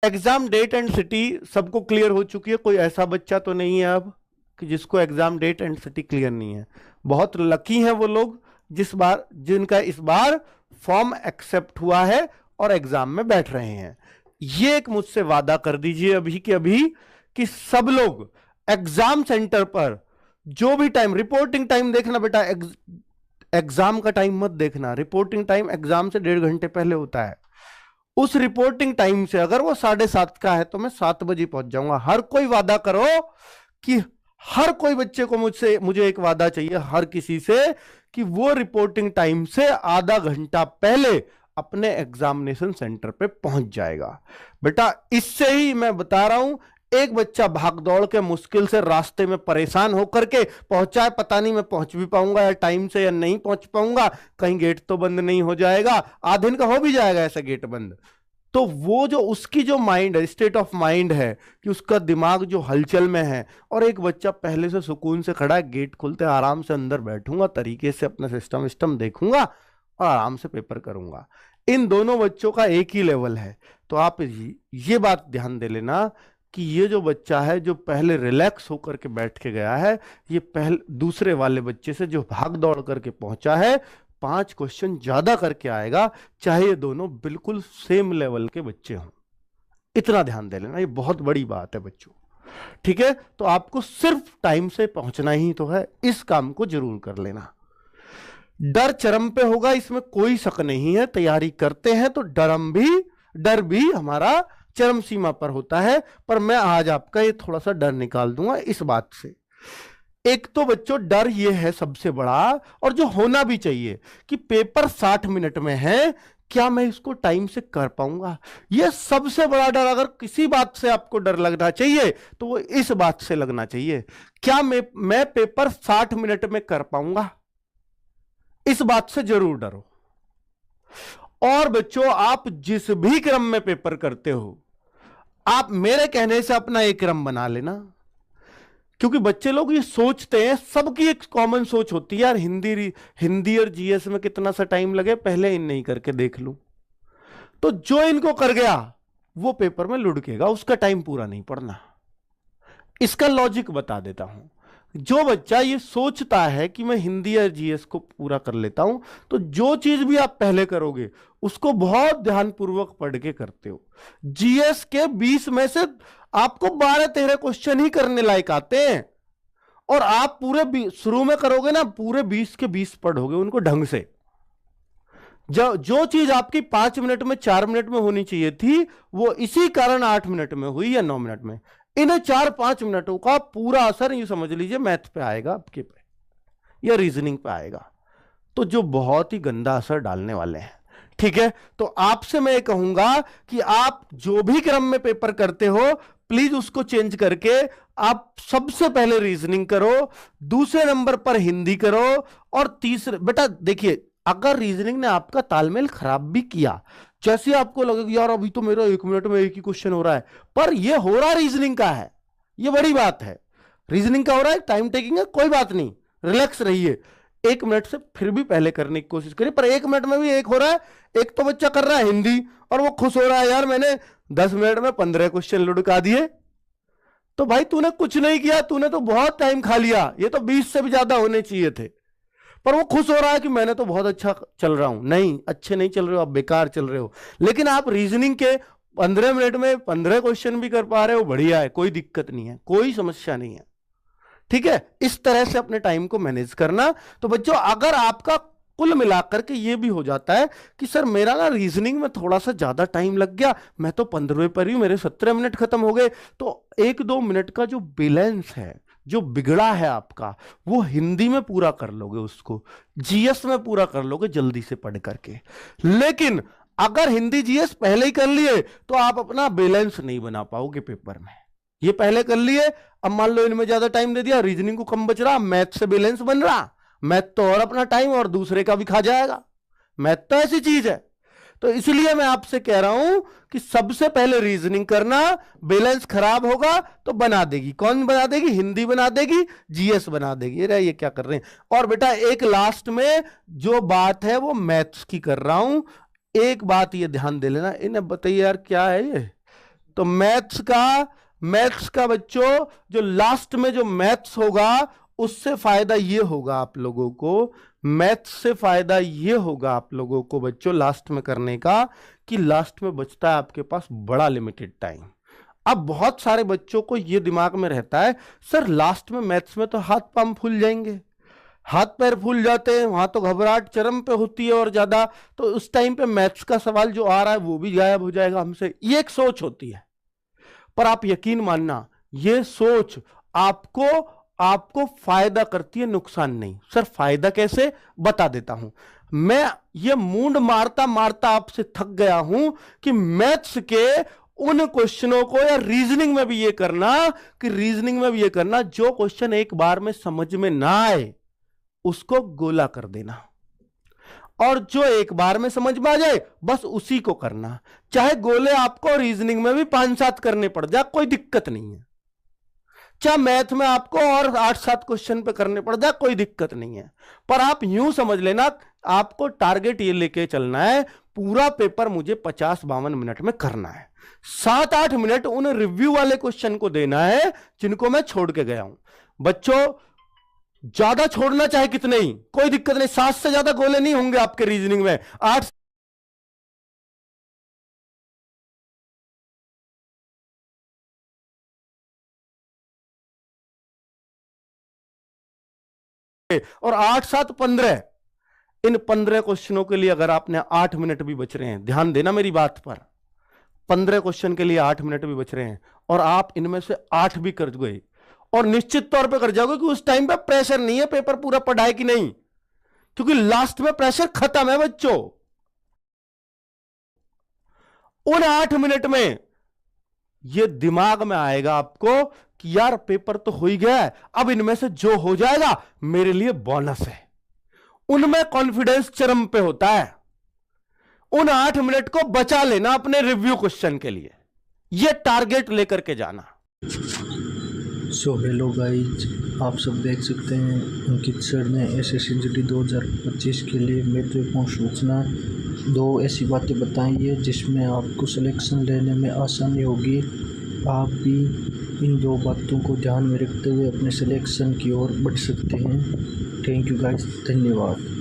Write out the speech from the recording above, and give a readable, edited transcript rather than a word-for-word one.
Exam date and city सबको clear हो चुकी है? कोई ऐसा बच्चा तो नहीं है अब कि जिसको exam date and city clear नहीं है? बहुत लकी हैं वो लोग जिनका इस बार फॉर्म एक्सेप्ट हुआ है और एग्जाम में बैठ रहे हैं। ये एक मुझसे वादा कर दीजिए अभी के अभी कि सब लोग एग्जाम सेंटर पर जो भी टाइम, रिपोर्टिंग टाइम देखना बेटा, एग्जाम का टाइम मत देखना। रिपोर्टिंग टाइम एग्जाम से 1.5 घंटे पहले होता है। उस रिपोर्टिंग टाइम से अगर वो 7:30 का है तो मैं 7 बजे पहुंच जाऊंगा। हर कोई वादा करो कि हर कोई बच्चे को मुझे एक वादा चाहिए हर किसी से कि वो रिपोर्टिंग टाइम से आधा घंटा पहले अपने एग्जामिनेशन सेंटर पे पहुंच जाएगा। बेटा इससे ही मैं बता रहा हूं, एक बच्चा भाग दौड़ के मुश्किल से रास्ते में परेशान होकर के पहुंचा है, पता नहीं मैं पहुंच भी पाऊंगा या टाइम से या नहीं पहुंच पाऊंगा, कहीं गेट तो बंद नहीं हो जाएगा, आधे दिन का हो भी जाएगा ऐसा गेट बंद। तो वो जो उसकी जो माइंड है, स्टेट ऑफ माइंड है कि उसका दिमाग जो हलचल में है, और एक बच्चा पहले से सुकून से खड़ा है, गेट खुलते आराम से अंदर बैठूंगा, तरीके से अपना सिस्टम देखूंगा और आराम से पेपर करूंगा। इन दोनों बच्चों का एक ही लेवल है। तो आप ये बात ध्यान दे लेना कि ये जो बच्चा है जो पहले रिलैक्स होकर के बैठ के गया है, ये पहले दूसरे वाले बच्चे से जो भाग दौड़ करके पहुंचा है 5 क्वेश्चन ज्यादा करके आएगा, चाहे ये दोनों बिल्कुल सेम लेवल के बच्चे हों। इतना ध्यान दे लेना, ये बहुत बड़ी बात है बच्चों। ठीक है, तो आपको सिर्फ टाइम से पहुंचना ही तो है, इस काम को जरूर कर लेना। डर चरम पे होगा, इसमें कोई शक नहीं है। तैयारी करते हैं तो डर भी हमारा चरम सीमा पर होता है, पर मैं आज आपका ये थोड़ा सा डर निकाल दूंगा इस बात से। एक तो बच्चों डर ये है सबसे बड़ा, और जो होना भी चाहिए, कि पेपर 60 मिनट में है, क्या मैं इसको टाइम से कर पाऊंगा? यह सबसे बड़ा डर। अगर किसी बात से आपको डर लगना चाहिए तो वो इस बात से लगना चाहिए, क्या मैं पेपर 60 मिनट में कर पाऊंगा? इस बात से जरूर डरो। और बच्चों आप जिस भी क्रम में पेपर करते हो, आप मेरे कहने से अपना एक क्रम बना लेना। क्योंकि बच्चे लोग ये सोचते हैं, सबकी एक कॉमन सोच होती है, यार हिंदी और जीएस में कितना सा टाइम लगे, पहले इन नहीं करके देख लूं। तो जो इनको कर गया वो पेपर में लुढ़केगा, उसका टाइम पूरा नहीं पड़ना। इसका लॉजिक बता देता हूं। जो बच्चा ये सोचता है कि मैं हिंदी और जीएस को पूरा कर लेता हूं, तो जो चीज भी आप पहले करोगे उसको बहुत ध्यानपूर्वक पढ़ के करते हो। जीएस के 20 में से आपको 12-13 क्वेश्चन ही करने लायक आते हैं, और आप पूरे शुरू में करोगे ना, पूरे 20 के 20 पढ़ोगे उनको ढंग से। जो चीज आपकी 5 मिनट में 4 मिनट में होनी चाहिए थी, वो इसी कारण 8 मिनट में हुई या 9 मिनट में। इन 4-5 मिनटों का पूरा असर ये समझ लीजिए मैथ पे आएगा आपके पे, या रीजनिंग पे आएगा, तो जो बहुत ही गंदा असर डालने वाले हैं। ठीक है, तो आपसे मैं कहूंगा कि आप जो भी क्रम में पेपर करते हो, प्लीज उसको चेंज करके आप सबसे पहले रीजनिंग करो, दूसरे नंबर पर हिंदी करो, और तीसरे, बेटा देखिए, अगर रीजनिंग ने आपका तालमेल खराब भी किया, जैसे आपको लगे यार अभी तो मेरा 1 मिनट में एक ही क्वेश्चन हो रहा है, पर ये हो रहा रीजनिंग का है, ये बड़ी बात है। रीजनिंग का हो रहा है, टाइम टेकिंग है, कोई बात नहीं, रिलैक्स रहिए। 1 मिनट से फिर भी पहले करने की कोशिश करिए, पर 1 मिनट में भी एक हो रहा है। एक तो बच्चा कर रहा है हिंदी और वो खुश हो रहा है, यार मैंने 10 मिनट में 15 क्वेश्चन लुढ़का दिए। तो भाई तूने कुछ नहीं किया, तूने तो बहुत टाइम खा लिया, ये तो 20 से भी ज्यादा होने चाहिए थे। पर वो खुश हो रहा है कि मैंने तो बहुत अच्छा चल रहा हूं। नहीं, अच्छे नहीं चल रहे हो आप, बेकार चल रहे हो। लेकिन आप रीजनिंग के 15 मिनट में 15 क्वेश्चन भी कर पा रहे हो, बढ़िया है, कोई दिक्कत नहीं है, कोई समस्या नहीं है। ठीक है, इस तरह से अपने टाइम को मैनेज करना। तो बच्चों अगर आपका कुल मिलाकर के ये भी हो जाता है कि सर मेरा ना रीजनिंग में थोड़ा सा ज्यादा टाइम लग गया, मैं तो 15वें पर ही हूं, मेरे 17 मिनट खत्म हो गए, तो 1-2 मिनट का जो बैलेंस है, जो बिगड़ा है आपका, वो हिंदी में पूरा कर लोगे, उसको जीएस में पूरा कर लोगे जल्दी से पढ़ करके। लेकिन अगर हिंदी जीएस पहले ही कर लिए तो आप अपना बैलेंस नहीं बना पाओगे पेपर में। ये पहले कर लिए, अब मान लो इनमें ज्यादा टाइम दे दिया, रीजनिंग को कम बच रहा, मैथ से बैलेंस बन रहा, मैथ तो और अपना टाइम और दूसरे का भी खा जाएगा। मैथ तो ऐसी चीज है। तो इसलिए मैं आपसे कह रहा हूं कि सबसे पहले रीजनिंग करना, बैलेंस खराब होगा तो बना देगी। कौन बना देगी? हिंदी बना देगी, जीएस बना देगी। ये क्या कर रहे हैं। और बेटा एक लास्ट में जो बात है वो मैथ्स की कर रहा हूं, एक बात ये ध्यान दे लेना। इन्हें बताइए यार क्या है ये, तो मैथ्स का बच्चों जो लास्ट में जो मैथ्स होगा उससे फायदा ये होगा आप लोगों को, मैथ्स से फायदा ये होगा आप लोगों को बच्चों लास्ट में करने का कि लास्ट में बचता है आपके पास बड़ा लिमिटेड टाइम। अब बहुत सारे बच्चों को ये दिमाग में रहता है सर लास्ट में मैथ्स में तो हाथ पांव फूल जाएंगे, हाथ पैर फूल जाते हैं, वहां तो घबराहट चरम पे होती है और ज्यादा, तो उस टाइम पे मैथ्स का सवाल जो आ रहा है वो भी गायब हो जाएगा हमसे, ये एक सोच होती है। पर आप यकीन मानना ये सोच आपको फायदा करती है, नुकसान नहीं। सर फायदा कैसे, बता देता हूं। मैं ये मूंड मारता मारता आपसे थक गया हूं कि मैथ्स के उन क्वेश्चनों को या रीजनिंग में भी ये करना जो क्वेश्चन एक बार में समझ में ना आए उसको गोला कर देना, और जो एक बार में समझ में आ जाए बस उसी को करना। चाहे गोले आपको रीजनिंग में भी 5-7 करने पड़ जाए कोई दिक्कत नहीं है, चाहे मैथ में आपको और 8-7 क्वेश्चन पे करने पड़ जाए कोई दिक्कत नहीं है। पर आप यूं समझ लेना आपको टारगेट ये लेके चलना है पूरा पेपर मुझे 50-52 मिनट में करना है, 7-8 मिनट उन रिव्यू वाले क्वेश्चन को देना है जिनको मैं छोड़ के गया हूं। बच्चों ज्यादा छोड़ना चाहे कितने ही कोई दिक्कत नहीं, 7 से ज्यादा गोले नहीं होंगे आपके रीजनिंग में, 8 और 8-7 15, इन 15 क्वेश्चनों के लिए अगर आपने 8 मिनट भी बच रहे हैं, ध्यान देना मेरी बात पर, 15 क्वेश्चन के लिए 8 मिनट भी बच रहे हैं और आप इनमें से 8 भी कर गए और निश्चित तौर पे कर जाओगे कि उस टाइम पे प्रेशर नहीं है पेपर पूरा पढ़ाए कि नहीं, क्योंकि लास्ट में प्रेशर खत्म है बच्चों। उन 8 मिनट में ये दिमाग में आएगा आपको कि यार पेपर तो हो ही गया है, अब इनमें से जो हो जाएगा मेरे लिए बोनस है, उनमें कॉन्फिडेंस चरम पे होता है। उन 8 मिनट को बचा लेना अपने रिव्यू क्वेश्चन के लिए, ये टारगेट लेकर के जाना। सो हेलो गाइज, आप सब देख सकते हैं अंकित सर ने SSCGD 2025 के लिए महत्वपूर्ण सूचना 2 ऐसी बातें बताई है जिसमें आपको सिलेक्शन लेने में आसानी होगी। आप भी इन 2 बातों को ध्यान में रखते हुए अपने सिलेक्शन की ओर बढ़ सकते हैं। थैंक यू गाइज, धन्यवाद।